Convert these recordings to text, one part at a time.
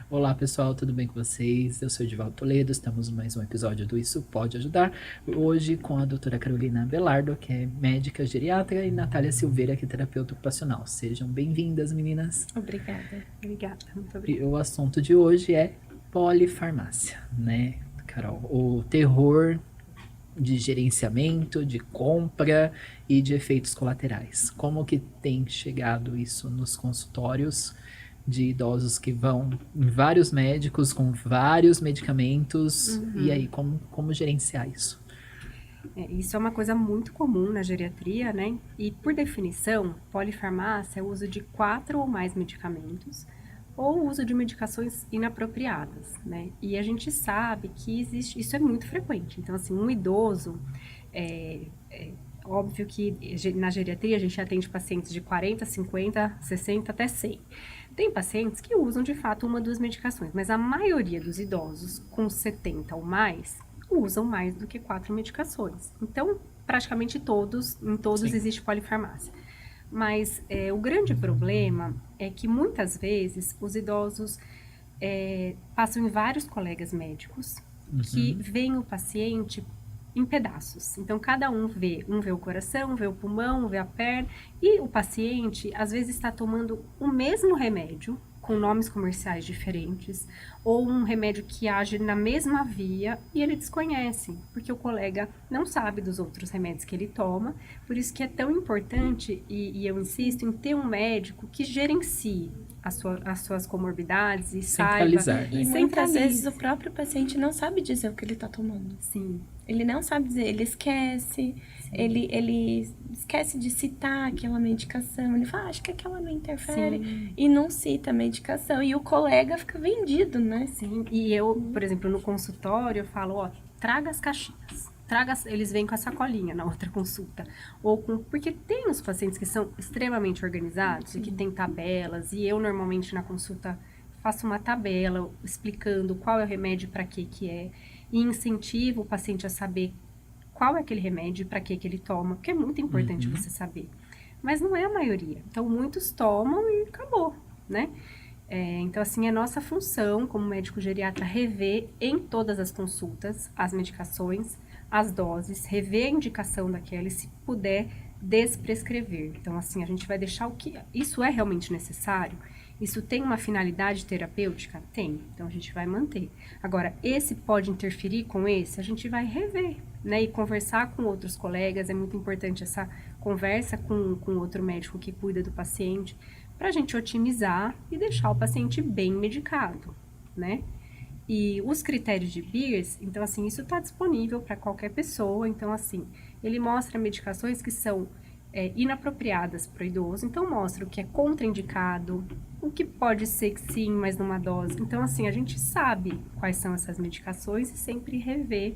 Olá pessoal, tudo bem com vocês? Eu sou Edivaldo Toledo, estamos em mais um episódio do Isso Pode Ajudar. Hoje com a doutora Carolina Belardo, que é médica geriatra, e Natália Silveira, que é terapeuta ocupacional. Sejam bem-vindas, meninas. Obrigada, muito obrigada. E o assunto de hoje é polifarmácia, né, Carol? O terror de gerenciamento, de compra e de efeitos colaterais. Como que tem chegado isso nos consultórios de idosos que vão em vários médicos com vários medicamentos? E aí, como gerenciar isso? Isso é uma coisa muito comum na geriatria, né? E, por definição, polifarmácia é o uso de 4 ou mais medicamentos ou o uso de medicações inapropriadas, né? E a gente sabe que isso é muito frequente. Então, assim, um idoso, óbvio que na geriatria a gente atende pacientes de 40, 50, 60 até 100. Tem pacientes que usam, de fato, uma ou duas medicações, mas a maioria dos idosos com 70 ou mais usam mais do que 4 medicações. Então, praticamente em todos Sim. existe polifarmácia. Mas o grande problema é que, muitas vezes, os idosos passam em vários colegas médicos que veem o paciente em pedaços. Então, cada um vê o coração, vê o pulmão, vê a perna, e o paciente, às vezes, está tomando o mesmo remédio, com nomes comerciais diferentes, ou um remédio que age na mesma via, e ele desconhece, porque o colega não sabe dos outros remédios que ele toma. Por isso que é tão importante, e eu insisto, em ter um médico que gerencie as suas comorbidades e Centralizar, saiba. né? E muitas vezes o próprio paciente não sabe dizer o que ele está tomando. Sim. Ele não sabe dizer, ele esquece, ele esquece de citar aquela medicação. Ele fala, acho que aquela não interfere. Sim. E não cita a medicação. E o colega fica vendido, né? Sim, e eu, por exemplo, no consultório, eu falo, ó, traga as caixinhas. Eles vêm com a sacolinha na outra consulta. Porque tem os pacientes que são extremamente organizados e que têm tabelas, e eu normalmente na consulta faço uma tabela explicando qual é o remédio, para que é, e incentivo o paciente a saber qual é aquele remédio e para que ele toma, porque é muito importante você saber. Mas não é a maioria. Então, muitos tomam e acabou, né? Então, assim, é nossa função como médico geriatra rever em todas as consultas as medicações, as doses, rever a indicação daquela e, se puder, desprescrever. Então, assim, a gente vai deixar o que... Isso é realmente necessário? Isso tem uma finalidade terapêutica? Tem. Então, a gente vai manter. Agora, esse pode interferir com esse? A gente vai rever, né? E conversar com outros colegas. É muito importante essa conversa com outro médico que cuida do paciente, para a gente otimizar e deixar o paciente bem medicado, né? E os critérios de Beers, então, assim, isso está disponível para qualquer pessoa. Então, assim, ele mostra medicações que são inapropriadas para o idoso. Então, mostra o que é contraindicado, o que pode ser que sim, mas numa dose. Então, assim, a gente sabe quais são essas medicações e sempre rever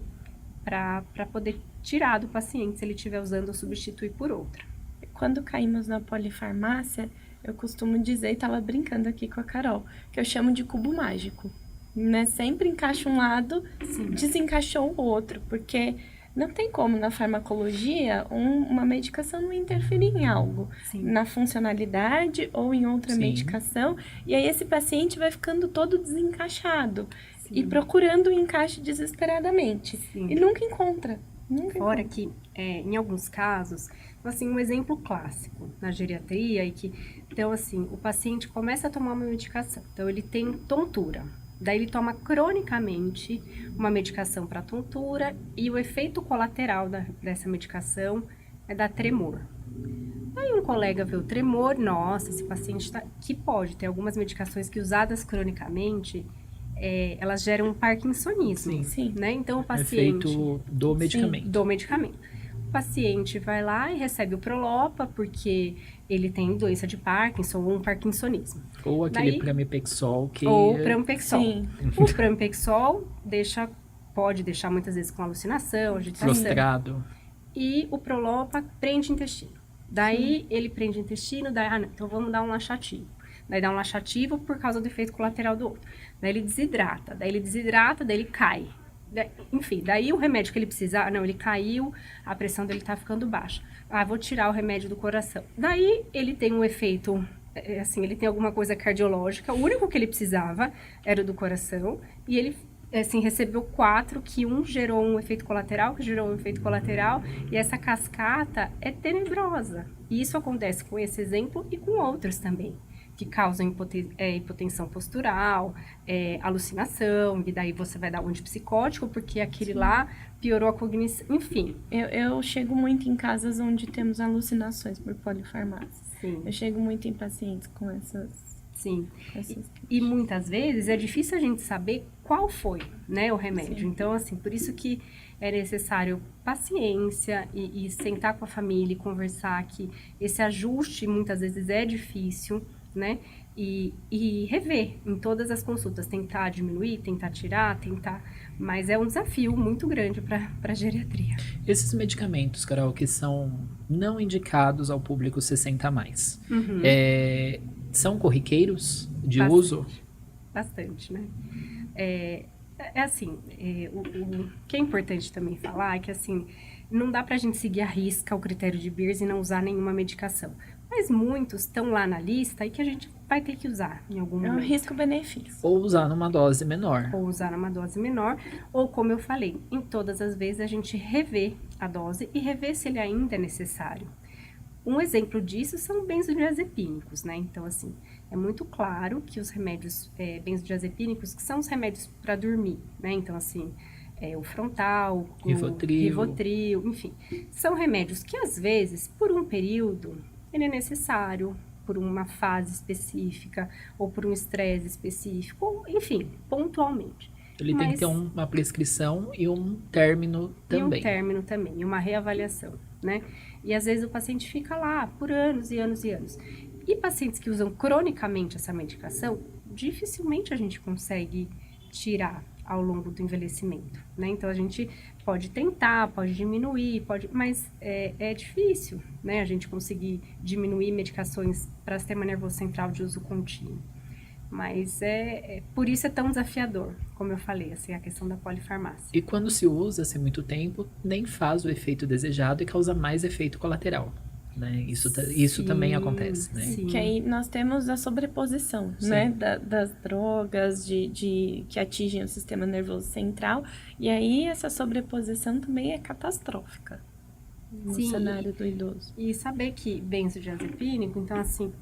para poder tirar do paciente se ele estiver usando ou substituir por outra. Quando caímos na polifarmácia, eu costumo dizer, e estava brincando aqui com a Carol, que eu chamo de cubo mágico. Né? Sempre encaixa um lado, desencaixou o outro, porque não tem como na farmacologia uma medicação não interferir em algo, na funcionalidade ou em outra medicação, e aí esse paciente vai ficando todo desencaixado e procurando o encaixe desesperadamente, e nunca encontra. Fora que, em alguns casos, assim, um exemplo clássico na geriatria, então, assim, o paciente começa a tomar uma medicação, então ele tem tontura. Daí ele toma cronicamente uma medicação para tontura e o efeito colateral dessa medicação é dar tremor. Aí um colega vê o tremor, nossa, esse paciente que pode ter algumas medicações que, usadas cronicamente, elas geram um parkinsonismo, né? Então o paciente... Efeito do medicamento. Do medicamento. O paciente vai lá e recebe o Prolopa porque ele tem doença de Parkinson ou um parkinsonismo. Ou aquele Pramipexol que... Ou Pramipexol. O Pramipexol pode deixar muitas vezes com alucinação, agitação. Frustrado. E o Prolopa prende o intestino. Daí ele prende o intestino, então vamos dar um laxativo. Daí dá um laxativo por causa do efeito colateral do outro. Daí ele desidrata, daí ele cai. Enfim, daí o remédio que ele precisava, não, ele caiu, a pressão dele tá ficando baixa. Ah, vou tirar o remédio do coração. Daí ele tem um efeito, assim, ele tem alguma coisa cardiológica, o único que ele precisava era o do coração, e ele, assim, recebeu 4, que um gerou um efeito colateral, que gerou um efeito colateral, e essa cascata é tenebrosa. E isso acontece com esse exemplo e com outros também, que causam hipotensão postural, alucinação, e daí você vai dar um antipsicótico, porque aquele lá piorou a cognição, enfim. Eu chego muito em casas onde temos alucinações por polifarmácia. Sim. Eu chego muito em pacientes com essas... Sim. E muitas vezes é difícil a gente saber qual foi, né, o remédio. Sim. Então, assim, por isso que é necessário paciência e sentar com a família e conversar, que esse ajuste muitas vezes é difícil, né? E rever em todas as consultas, tentar diminuir, tentar tirar, mas é um desafio muito grande para a geriatria. Esses medicamentos, Carol, que são não indicados ao público 60 a mais, são corriqueiros de Bastante. uso? Bastante, né? O que é importante também falar é que, assim, não dá pra gente seguir à risca o critério de Beers e não usar nenhuma medicação. Mas muitos estão lá na lista e que a gente vai ter que usar em algum É um momento. risco-benefício. Ou usar numa dose menor? Ou usar numa dose menor, ou como eu falei, em todas as vezes a gente rever a dose e rever se ele ainda é necessário. Um exemplo disso são benzodiazepínicos, né? Então, assim, é muito claro que os remédios benzodiazepínicos, que são os remédios para dormir, né? Então, assim, o Frontal, o Rivotril, enfim, são remédios que às vezes, por um período, ele é necessário, por uma fase específica, ou por um estresse específico, ou, enfim, pontualmente. Ele tem que ter uma prescrição e um término também. E um término também, e uma reavaliação, né? E às vezes o paciente fica lá por anos e anos e anos. E pacientes que usam cronicamente essa medicação, dificilmente a gente consegue tirar ao longo do envelhimento, né? Então, a gente pode tentar, pode diminuir, mas é difícil, né? A gente conseguir diminuir medicações para sistema nervoso central de uso contínuo. Mas por isso é tão desafiador, como eu falei, assim, a questão da polifarmácia. E quando se usa assim, muito tempo, nem faz o efeito desejado e causa mais efeito colateral. Né? Isso também acontece, né? Sim. Que aí nós temos a sobreposição, né? Das drogas que atingem o sistema nervoso central. E aí essa sobreposição também é catastrófica no cenário do idoso. E saber que benzodiazepínico, então assim,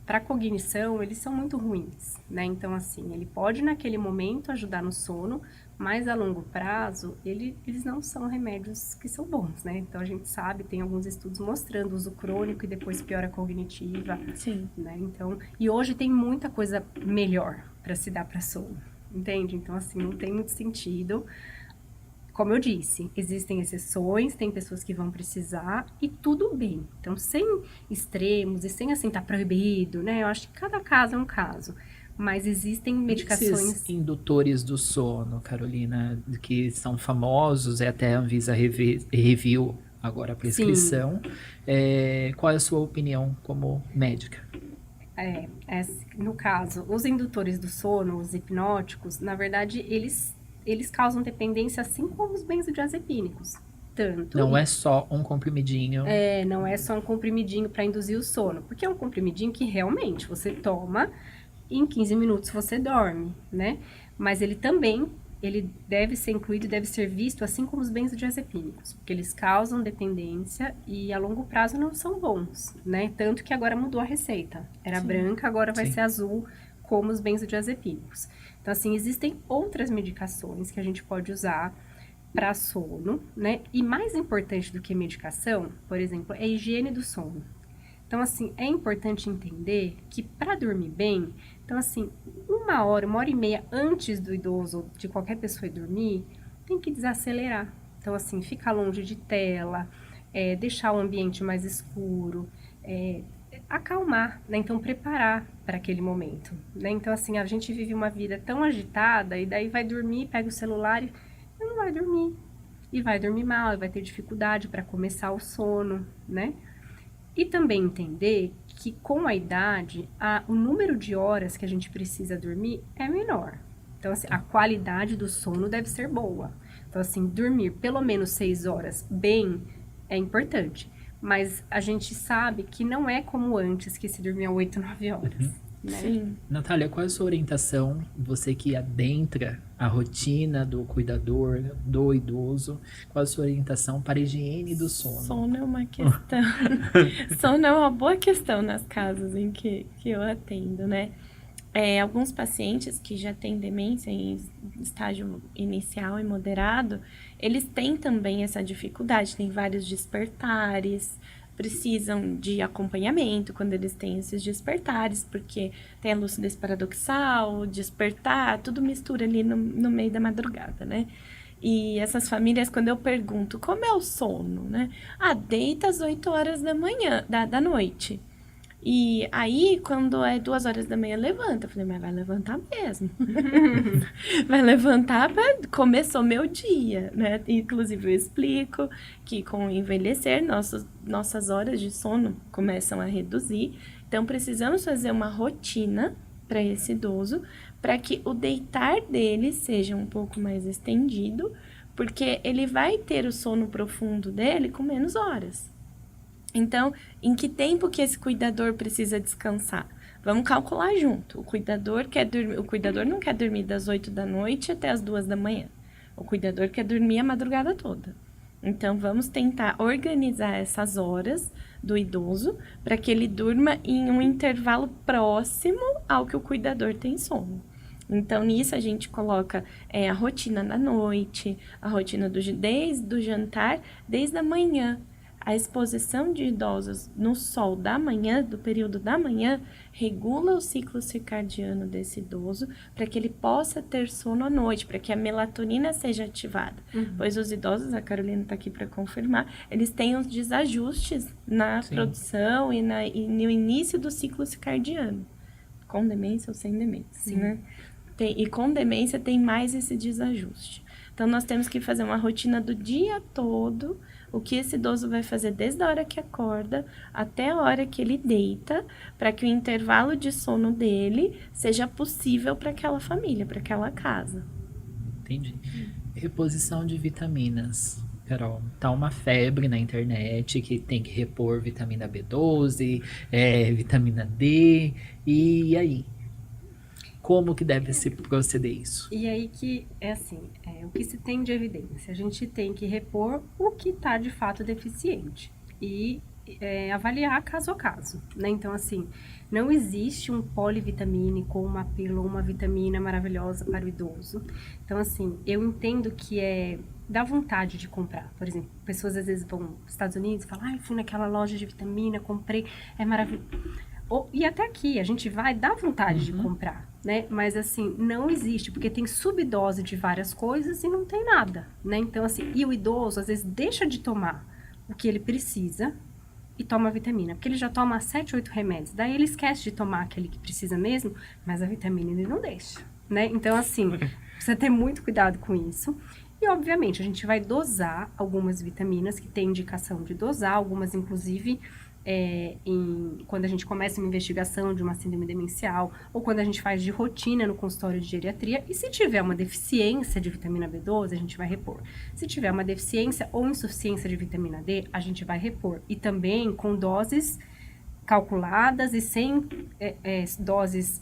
para cognição, eles são muito ruins, né? Então assim, ele pode naquele momento ajudar no sono, mas a longo prazo, eles não são remédios que são bons, né? Então a gente sabe, tem alguns estudos mostrando o uso crônico e depois piora cognitiva. Sim. Né? Então, e hoje tem muita coisa melhor para se dar para sono, entende? Então assim, não tem muito sentido. Como eu disse, existem exceções, tem pessoas que vão precisar e tudo bem. Então, sem extremos e sem assim, tá proibido, né? Eu acho que cada caso é um caso. Mas existem medicações... Esses indutores do sono, Carolina, que são famosos, até a Anvisa reviu agora a prescrição. Qual é a sua opinião como médica? No caso, os indutores do sono, os hipnóticos, na verdade, eles causam dependência assim como os benzodiazepínicos. Não é só um comprimidinho. Não é só um comprimidinho para induzir o sono. Porque é um comprimidinho que realmente você toma e em 15 minutos você dorme, né? Mas ele deve ser incluído e deve ser visto assim como os benzodiazepínicos. Porque eles causam dependência e a longo prazo não são bons, né? Tanto que agora mudou a receita. Era branca, agora vai ser azul, como os benzodiazepínicos. Então, assim, existem outras medicações que a gente pode usar para sono, né? E mais importante do que medicação, por exemplo, é a higiene do sono. Então, assim, é importante entender que para dormir bem, então, assim, 1 hora e meia antes do idoso ou de qualquer pessoa ir dormir, tem que desacelerar. Então, assim, ficar longe de tela, deixar o ambiente mais escuro, acalmar, né? Então, preparar para aquele momento, né? Então, assim, a gente vive uma vida tão agitada e daí vai dormir, pega o celular e não vai dormir. E vai dormir mal, e vai ter dificuldade para começar o sono, né? E também entender que com a idade, o número de horas que a gente precisa dormir é menor. Então, assim, a qualidade do sono deve ser boa. Então, assim, dormir pelo menos 6 horas bem é importante. Mas a gente sabe que não é como antes, que se dormia 8, 9 horas. Né? Sim. Natália, qual é a sua orientação? Você que adentra a rotina do cuidador, do idoso, qual é a sua orientação para a higiene do sono? Sono é uma questão. Sono é uma boa questão nas casas em que eu atendo, né? Alguns pacientes que já têm demência em estágio inicial e moderado, eles têm também essa dificuldade, tem vários despertares, precisam de acompanhamento quando eles têm esses despertares, porque tem a lucidez paradoxal, despertar, tudo mistura ali no meio da madrugada, né? E essas famílias, quando eu pergunto como é o sono, né? Deita às 8 horas da manhã, da noite. E aí, quando é 2 horas da manhã, levanta. Eu falei, mas vai levantar mesmo. Vai levantar começou meu dia, né? Inclusive, eu explico que com o envelhecer, nossas horas de sono começam a reduzir. Então, precisamos fazer uma rotina para esse idoso, para que o deitar dele seja um pouco mais estendido, porque ele vai ter o sono profundo dele com menos horas. Então, em que tempo que esse cuidador precisa descansar? Vamos calcular junto. O cuidador não quer dormir das 8 da noite até as 2 da manhã. O cuidador quer dormir a madrugada toda. Então, vamos tentar organizar essas horas do idoso para que ele durma em um intervalo próximo ao que o cuidador tem sono. Então, nisso a gente coloca a rotina da noite, a rotina desde o jantar, desde a manhã. A exposição de idosos no sol da manhã, do período da manhã, regula o ciclo circadiano desse idoso para que ele possa ter sono à noite, para que a melatonina seja ativada. Pois os idosos, a Carolina está aqui para confirmar, eles têm uns desajustes na produção e no início do ciclo circadiano, com demência ou sem demência, né? E com demência tem mais esse desajuste. Então, nós temos que fazer uma rotina do dia todo, o que esse idoso vai fazer desde a hora que acorda até a hora que ele deita, para que o intervalo de sono dele seja possível para aquela família, para aquela casa. Entendi. Reposição de vitaminas. Carol, tá uma febre na internet que tem que repor vitamina B12, vitamina D, e aí? Como que deve se proceder isso? E aí que, o que se tem de evidência? A gente tem que repor o que está de fato deficiente e avaliar caso a caso, né? Então, assim, não existe um polivitamínico, uma pílula, uma vitamina maravilhosa para o idoso. Então, assim, eu entendo que dá vontade de comprar. Por exemplo, pessoas às vezes vão nos Estados Unidos e falam, fui naquela loja de vitamina, comprei, é maravilhoso. E até aqui, a gente vai dar vontade de comprar, né? Mas, assim, não existe, porque tem subdose de várias coisas e não tem nada, né? Então, assim, e o idoso, às vezes, deixa de tomar o que ele precisa e toma a vitamina, porque ele já toma 7, 8 remédios. Daí ele esquece de tomar aquele que precisa mesmo, mas a vitamina ele não deixa, né? Então, assim, precisa ter muito cuidado com isso. E, obviamente, a gente vai dosar algumas vitaminas que tem indicação de dosar, algumas, inclusive... quando a gente começa uma investigação de uma síndrome demencial ou quando a gente faz de rotina no consultório de geriatria, e se tiver uma deficiência de vitamina B12, a gente vai repor. Se tiver uma deficiência ou insuficiência de vitamina D, a gente vai repor. E também com doses calculadas e sem doses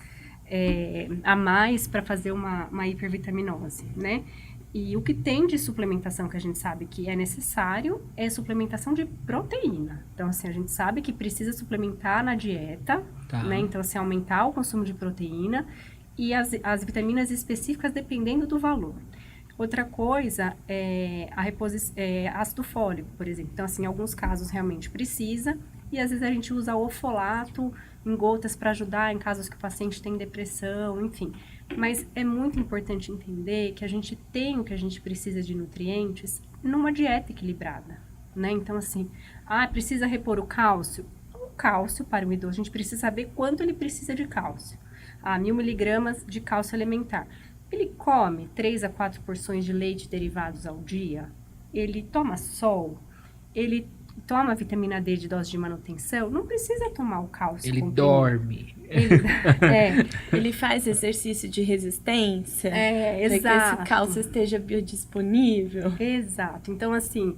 a mais para fazer uma hipervitaminose, né? E o que tem de suplementação que a gente sabe que é necessário é suplementação de proteína. Então, assim, a gente sabe que precisa suplementar na dieta, né? Então, assim, aumentar o consumo de proteína e as vitaminas específicas dependendo do valor. Outra coisa é ácido fólico, por exemplo. Então, assim, em alguns casos realmente precisa e às vezes a gente usa o folato em gotas para ajudar em casos que o paciente tem depressão, enfim. Mas é muito importante entender que a gente tem o que a gente precisa de nutrientes numa dieta equilibrada, né? Então, assim, precisa repor o cálcio? O cálcio para o idoso, a gente precisa saber quanto ele precisa de cálcio. 1.000 miligramas de cálcio elementar. Ele come 3 a 4 porções de leite derivados ao dia? Ele toma sol? Ele toma vitamina D de dose de manutenção, não precisa tomar o cálcio. Ele comprimido. dorme. Ele faz exercício de resistência. Exato. Para que esse cálcio esteja biodisponível. Exato. Então, assim,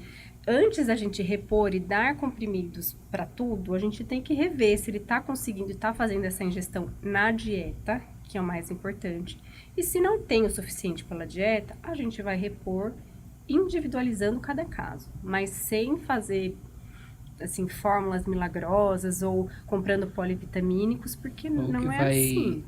antes da gente repor e dar comprimidos para tudo, a gente tem que rever se ele está conseguindo, está fazendo essa ingestão na dieta, que é o mais importante. E se não tem o suficiente pela dieta, a gente vai repor individualizando cada caso, mas sem fazer assim fórmulas milagrosas ou comprando polivitamínicos, porque Ou não que é vai assim.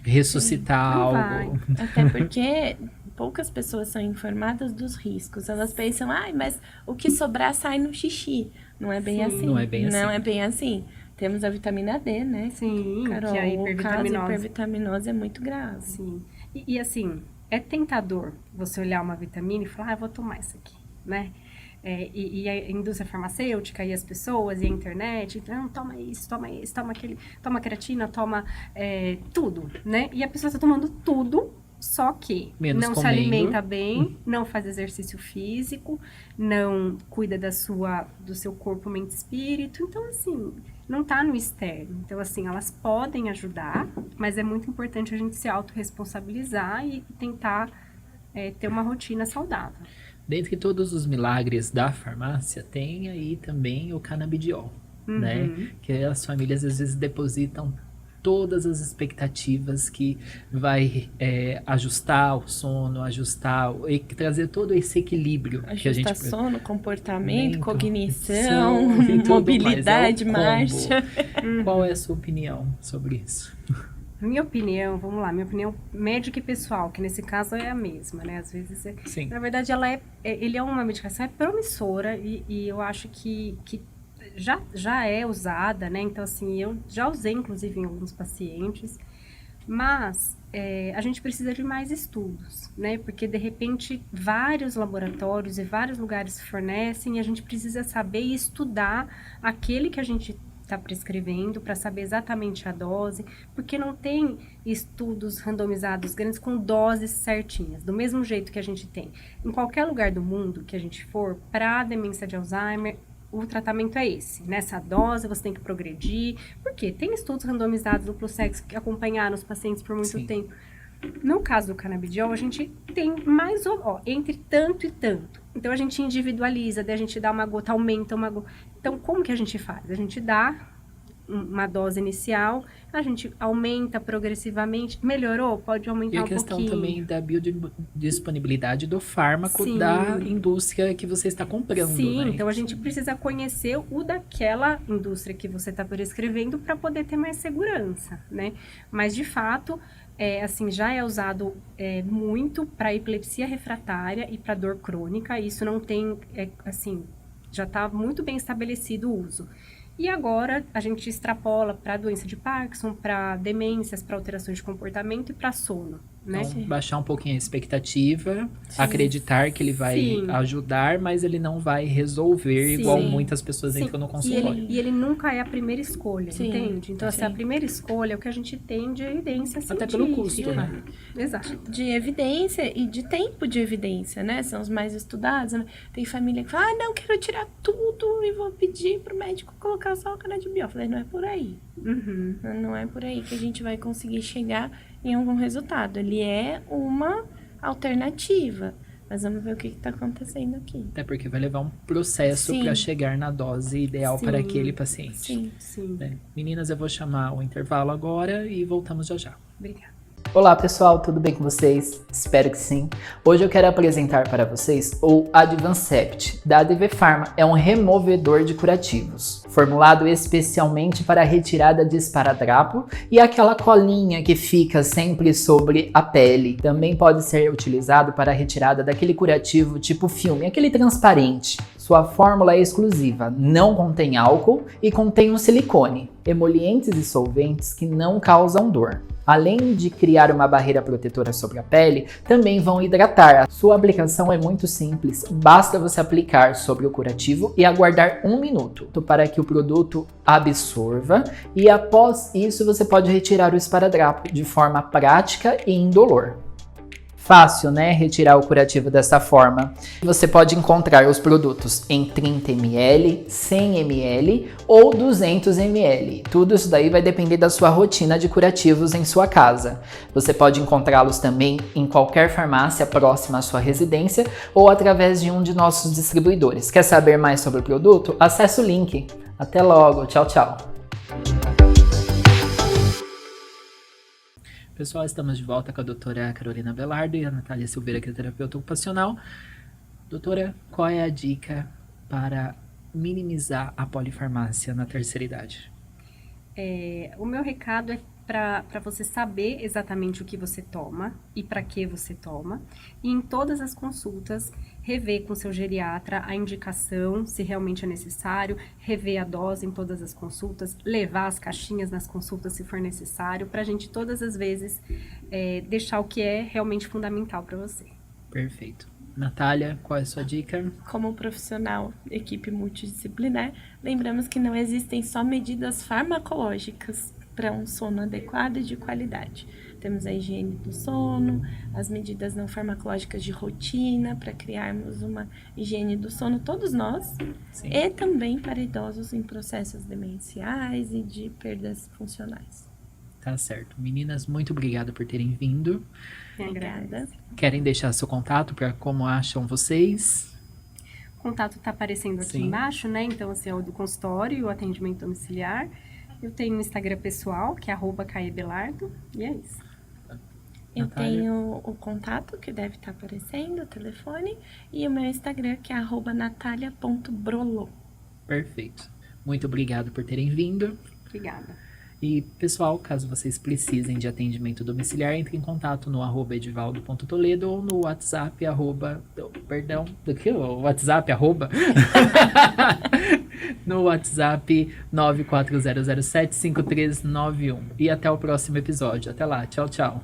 ressuscitar Não algo. Até porque poucas pessoas são informadas dos riscos. Elas pensam, mas o que sobrar sai no xixi. Não é bem Sim. assim. Não é bem assim. Não é bem assim. Temos a vitamina D, né? Sim, Carol, que é a o caso hipervitaminose. hipervitaminose é muito grave. Sim. E assim, é tentador você olhar uma vitamina e falar, eu vou tomar isso aqui, né? E a indústria farmacêutica e as pessoas e a internet, então, toma isso, toma aquele, toma creatina, toma tudo, né? E a pessoa está tomando tudo, só que Menos não comendo. se alimenta bem, não faz exercício físico, não cuida do seu corpo, mente e espírito. Então, assim, não tá no externo. Então, assim, elas podem ajudar, mas é muito importante a gente se autorresponsabilizar e tentar ter uma rotina saudável. Dentre todos os milagres da farmácia, tem aí também o canabidiol, né? Que as famílias às vezes depositam todas as expectativas que vai ajustar o sono, e trazer todo esse equilíbrio que a gente sono, comportamento, Mente, cognição, e tudo mobilidade, mais, é o combo. marcha. Qual é a sua opinião sobre isso? Minha opinião, vamos lá, minha opinião médica e pessoal, que nesse caso é a mesma, né? Às vezes, Sim. na verdade, ele é uma medicação promissora e eu acho que já é usada, né? Então, assim, eu já usei, inclusive, em alguns pacientes, mas a gente precisa de mais estudos, né? Porque, de repente, vários laboratórios e vários lugares fornecem e a gente precisa saber e estudar aquele que a gente está prescrevendo para saber exatamente a dose, porque não tem estudos randomizados grandes com doses certinhas, do mesmo jeito que a gente tem. Em qualquer lugar do mundo que a gente for, para demência de Alzheimer, o tratamento é esse. Nessa dose você tem que progredir, porque tem estudos randomizados duplo sexo que acompanharam os pacientes por muito Sim. tempo. No caso do canabidiol, a gente tem mais, entre tanto e tanto. Então, a gente individualiza, daí a gente dá uma gota, aumenta uma gota. Então, como que a gente faz? A gente dá uma dose inicial, a gente aumenta progressivamente. Melhorou? Pode aumentar E a um questão pouquinho. também da biodisponibilidade do fármaco Sim. da indústria que você está comprando, Sim, né? então a gente precisa conhecer o daquela indústria que você está prescrevendo para poder ter mais segurança, né? Mas, de fato, assim, já é usado muito para epilepsia refratária e para dor crônica. Isso não tem, assim, já está muito bem estabelecido o uso. E agora a gente extrapola para doença de Parkinson, para demências, para alterações de comportamento e para sono, né? Então, baixar um pouquinho a expectativa, acreditar que ele vai Sim. ajudar, mas ele não vai resolver Sim. igual muitas pessoas Sim, entram no e consultório. ele nunca é a primeira escolha, Sim, entende? Então, assim, a sim. primeira escolha é o que a gente tem de evidência científica. Até pelo custo, né? Exato. De evidência e de tempo de evidência, né? São os mais estudados. Né? Tem família que fala, não, quero tirar tudo e vou pedir pro médico colocar só o canabidiol. Eu falei, não é por aí. Uhum. Não é por aí que a gente vai conseguir chegar em algum resultado. Ele é uma alternativa. Mas vamos ver o que está acontecendo aqui. Até porque vai levar um processo Sim. para chegar na dose ideal Sim. para aquele paciente. Sim. Sim. Né? Meninas, eu vou chamar o intervalo agora e voltamos já já. Obrigada. Olá pessoal, tudo bem com vocês? Espero que sim. Hoje eu quero apresentar para vocês o Advancept, da ADV Pharma. É um removedor de curativos, formulado especialmente para a retirada de esparadrapo e aquela colinha que fica sempre sobre a pele. Também pode ser utilizado para a retirada daquele curativo tipo filme, aquele transparente. Sua fórmula é exclusiva, não contém álcool e contém um silicone, emolientes e solventes que não causam dor. Além de criar uma barreira protetora sobre a pele, também vão hidratar. Sua aplicação é muito simples, basta você aplicar sobre o curativo e aguardar 1 minuto para que o produto absorva e após isso você pode retirar o esparadrapo de forma prática e indolor. fácil, né, retirar o curativo dessa forma. Você pode encontrar os produtos em 30 ml, 100 ml ou 200 ml. Tudo isso daí vai depender da sua rotina de curativos em sua casa. Você pode encontrá-los também em qualquer farmácia próxima à sua residência ou através de um de nossos distribuidores. Quer saber mais sobre o produto? Acesse o link. Até logo. Tchau, tchau. Pessoal, estamos de volta com a doutora Carolina Belardo e a Natália Silveira, que é terapeuta ocupacional. Doutora, qual é a dica para minimizar a polifarmácia na terceira idade? O meu recado é para você saber exatamente o que você toma e para que você toma. E em todas as consultas, rever com seu geriatra a indicação, se realmente é necessário, rever a dose em todas as consultas, levar as caixinhas nas consultas se for necessário, para a gente todas as vezes deixar o que é realmente fundamental para você. Perfeito. Natália, qual é a sua dica? Como profissional, equipe multidisciplinar, lembramos que não existem só medidas farmacológicas para um sono adequado e de qualidade. Temos a higiene do sono, as medidas não farmacológicas de rotina para criarmos uma higiene do sono, todos nós, Sim. e também para idosos em processos demenciais e de perdas funcionais. Tá certo. Meninas, muito obrigado por terem vindo. Obrigada. Querem deixar seu contato para como acham vocês? O contato está aparecendo aqui Sim. embaixo, né? Então, assim, é o do consultório e o atendimento domiciliar. Eu tenho um Instagram pessoal, que é @caebelardo, e é isso. Eu Natália? tenho o contato, que deve estar aparecendo, o telefone, e o meu Instagram, que é @natalia.brolo. Perfeito. Muito obrigado por terem vindo. Obrigada. E, pessoal, caso vocês precisem de atendimento domiciliar, entre em contato no @edivaldo.toledo ou no WhatsApp no WhatsApp 940075391. E até o próximo episódio. Até lá. Tchau, tchau.